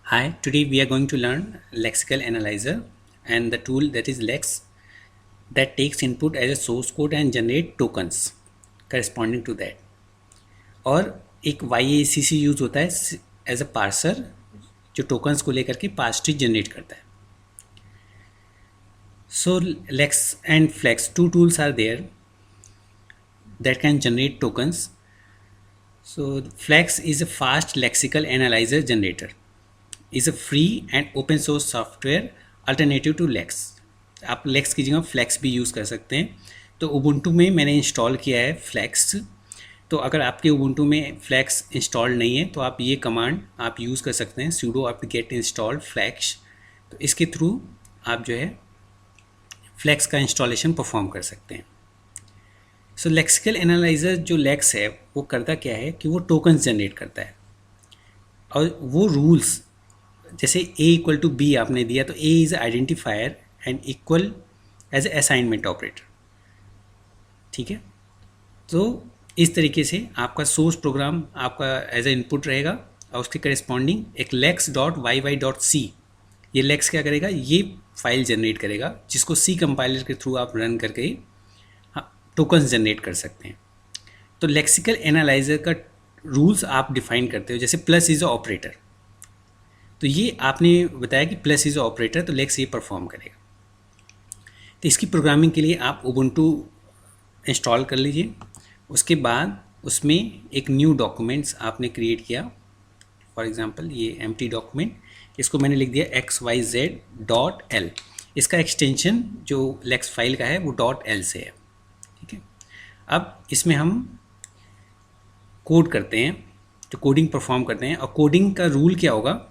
Hi, today we are going to learn lexical analyzer and the tool that is Lex that takes input as a source code and generate tokens corresponding to that. और एक YACC use होता है as a parser जो tokens को लेकर के parse tree generate करता है. So Lex and Flex, two tools are there that can generate tokens. So Flex is a fast lexical analyzer generator. Is a free and open source software alternative to Lex. आप Lex की जगह Flex भी use कर सकते हैं. तो Ubuntu में मैंने इंस्टॉल किया है Flex. तो अगर आपके Ubuntu में Flex इंस्टॉल नहीं है तो आप ये कमांड आप यूज़ कर सकते हैं sudo apt get install Flex. तो इसके थ्रू आप जो है Flex का इंस्टॉलेशन परफॉर्म कर सकते हैं. सो लेक्सिकल एनालाइजर जो Lex है वो करता क्या है कि वो टोकन्स जनरेट करता है और वो रूल्स जैसे a इक्वल टू बी आपने दिया तो a is identifier and equal as a assignment operator. ठीक है, तो इस तरीके से आपका सोर्स प्रोग्राम आपका एज ए इनपुट रहेगा और उसके करेस्पॉन्डिंग एक lex.yy.c ये लेक्स क्या करेगा, ये फाइल जनरेट करेगा जिसको सी कंपाइलर के थ्रू आप रन करके टोकन्स जनरेट कर सकते हैं. तो लेक्सिकल एनालाइजर का रूल्स आप डिफाइन करते हो, जैसे प्लस इज़ अ ऑपरेटर. तो ये आपने बताया कि प्लस इज़ ऑपरेटर, तो लेक्स ये परफॉर्म करेगा. तो इसकी प्रोग्रामिंग के लिए आप उबुंटू इंस्टॉल कर लीजिए. उसके बाद उसमें एक न्यू डॉक्यूमेंट्स आपने क्रिएट किया. फॉर एग्जांपल ये एम्प्टी डॉक्यूमेंट, इसको मैंने लिख दिया xyz.l. इसका एक्सटेंशन जो लेक्स फाइल का है वो .l से है. ठीक है, अब इसमें हम कोड करते हैं, तो कोडिंग परफॉर्म करते हैं. और कोडिंग का रूल क्या होगा,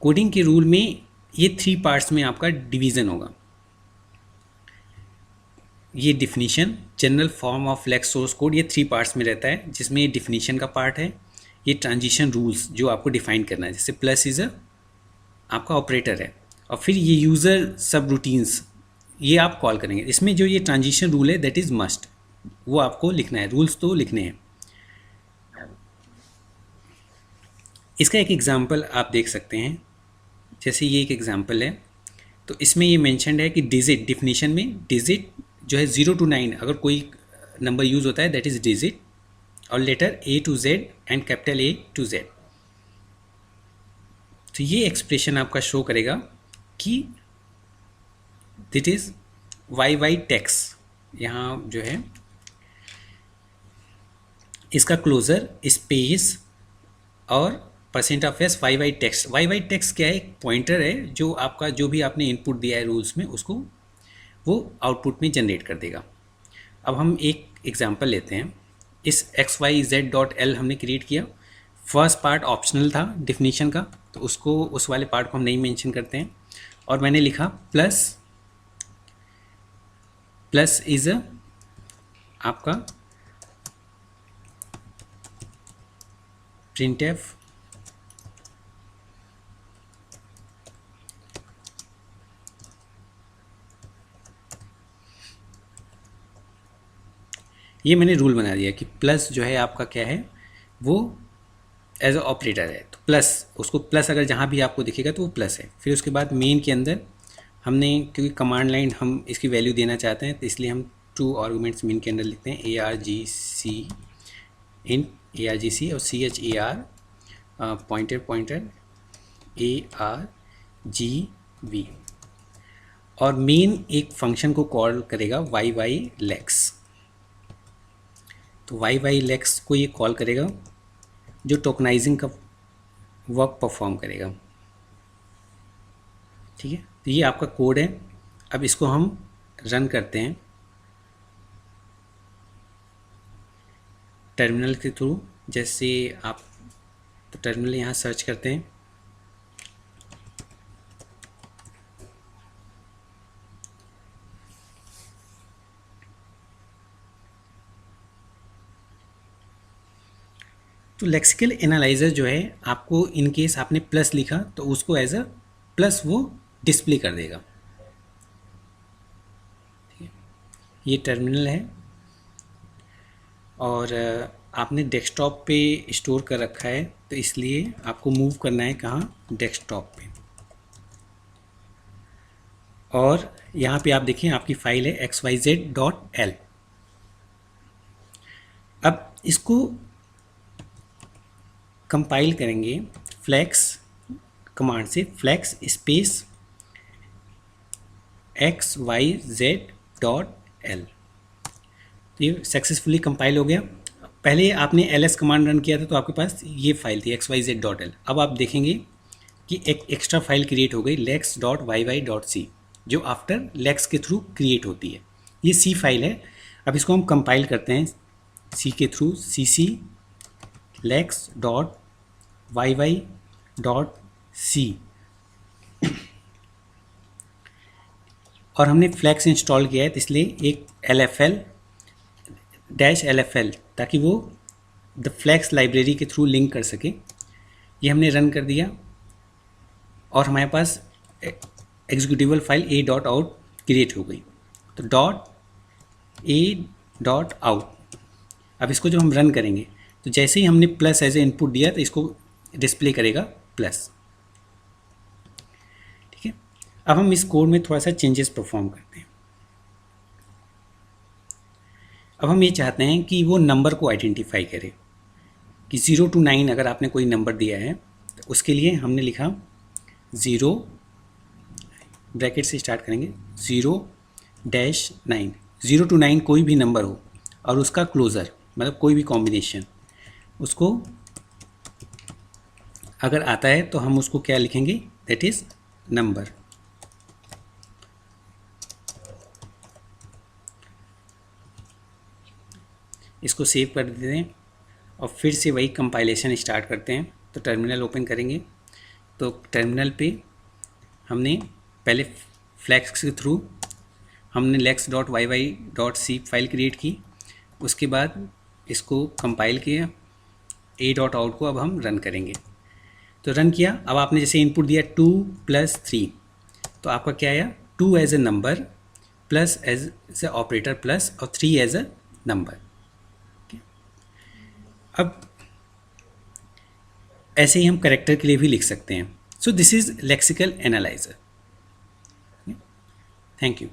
कोडिंग के रूल में ये 3 पार्ट्स में आपका डिवीज़न होगा. ये definition, general form of lex source code, ये 3 पार्ट्स में रहता है, जिसमें ये डिफिनीशन का पार्ट है, ये ट्रांजिशन रूल्स जो आपको डिफाइन करना है, जैसे प्लस इज़ आपका ऑपरेटर है, और फिर ये यूज़र सब रूटीन्स ये आप कॉल करेंगे. इसमें जो ये ट्रांजिशन रूल है दैट इज़ मस्ट, वो आपको लिखना है, रूल्स तो लिखने हैं. इसका एक एग्जांपल आप देख सकते हैं, जैसे ये एक एग्जांपल है. तो इसमें ये मेंशन्ड है कि डिजिट, डिफिनीशन में डिजिट जो है 0 to 9 अगर कोई नंबर यूज़ होता है दैट इज़ डिजिट, और letter A to Z and capital A to Z. तो ये एक्सप्रेशन आपका शो करेगा कि दिट इज़ YY टेक्स. यहाँ जो है इसका क्लोजर स्पेस और %s YY text. YY text क्या है, एक पॉइंटर है जो आपका जो भी आपने इनपुट दिया है रूल्स में उसको वो आउटपुट में जनरेट कर देगा. अब हम एक एग्जांपल लेते हैं. इस xyz.l हमने क्रिएट किया. फर्स्ट पार्ट ऑप्शनल था डिफिनीशन का, तो उसको उस वाले पार्ट को हम नहीं मेंशन करते हैं. और मैंने लिखा प्लस इज़ आपका printf ये मैंने रूल बना दिया कि प्लस जो है आपका क्या है, वो एज अ ऑपरेटर है. तो प्लस, उसको प्लस अगर जहाँ भी आपको दिखेगा तो वो प्लस है. फिर उसके बाद मेन के अंदर हमने, क्योंकि कमांड लाइन हम इसकी वैल्यू देना चाहते हैं, तो इसलिए हम 2 आर्गूमेंट्स मेन के अंदर लिखते हैं, ARGC इन ARGC और CHAR पॉइंटर ARGV. और मेन एक फंक्शन को कॉल करेगा YYLex. तो YYLex को ये कॉल करेगा जो टोकनाइजिंग का वर्क परफॉर्म करेगा. ठीक है, तो ये आपका कोड है. अब इसको हम रन करते हैं टर्मिनल के थ्रू. जैसे आप तो टर्मिनल यहाँ सर्च करते हैं, तो लेक्सिकल एनालाइजर जो है आपको इन केस आपने प्लस लिखा तो उसको एज अ प्लस वो डिस्प्ले कर देगा. ठीक है, ये टर्मिनल है और आपने डेस्कटॉप पे स्टोर कर रखा है, तो इसलिए आपको मूव करना है कहाँ, डेस्कटॉप पे। और यहाँ पे आप देखें आपकी फाइल है xyz.l। अब इसको कंपाइल करेंगे फ्लैक्स कमांड से, फ्लैक्स स्पेस xyz.l। तो ये सक्सेसफुली कंपाइल हो गया। पहले आपने ls कमांड रन किया था तो आपके पास ये फाइल थी xyz.l। अब आप देखेंगे कि एक एक्स्ट्रा फाइल क्रिएट हो गई lex.yy.c, जो आफ्टर लेक्स के थ्रू क्रिएट होती है। ये सी फाइल है। अब इसको हम कंपाइल करते हैं सी के थ्रू, cc lex.yy.c। और हमने फ्लैक्स इंस्टॉल किया है तो इसलिए एक LFL-LFL, ताकि वो द फ्लैक्स लाइब्रेरी के थ्रू लिंक कर सके। ये हमने रन कर दिया और हमारे पास एग्जीक्यूटिबल फाइल a.out क्रिएट हो गई। तो .a.out। अब इसको जब हम रन करेंगे तो जैसे ही हमने प्लस एज ए इनपुट दिया तो इसको डिस्प्ले करेगा प्लस। ठीक है, अब हम इस कोड में थोड़ा सा चेंजेस परफॉर्म करते हैं। अब हम ये चाहते हैं कि वो नंबर को आइडेंटिफाई करे कि 0 to 9 अगर आपने कोई नंबर दिया है तो उसके लिए हमने लिखा 0 ब्रैकेट से स्टार्ट करेंगे 0-9। 0 to 9 कोई भी नंबर हो और उसका क्लोज़र मतलब कोई भी कॉम्बिनेशन उसको अगर आता है तो हम उसको क्या लिखेंगे, दैट इज़ नंबर। इसको सेव कर देते हैं और फिर से वही कंपाइलेशन स्टार्ट करते हैं। तो टर्मिनल ओपन करेंगे तो टर्मिनल पे हमने पहले फ्लैक्स के थ्रू हमने lex.yy.c फाइल क्रिएट की, उसके बाद इसको कंपाइल किया a.out को। अब हम रन करेंगे तो रन किया। अब आपने जैसे इनपुट दिया 2 + 3 तो आपका क्या आया, 2 as a number, plus as a operator plus और 3 एज ए नंबर। अब ऐसे ही हम कैरेक्टर के लिए भी लिख सकते हैं। So this is lexical analyser. Thank you.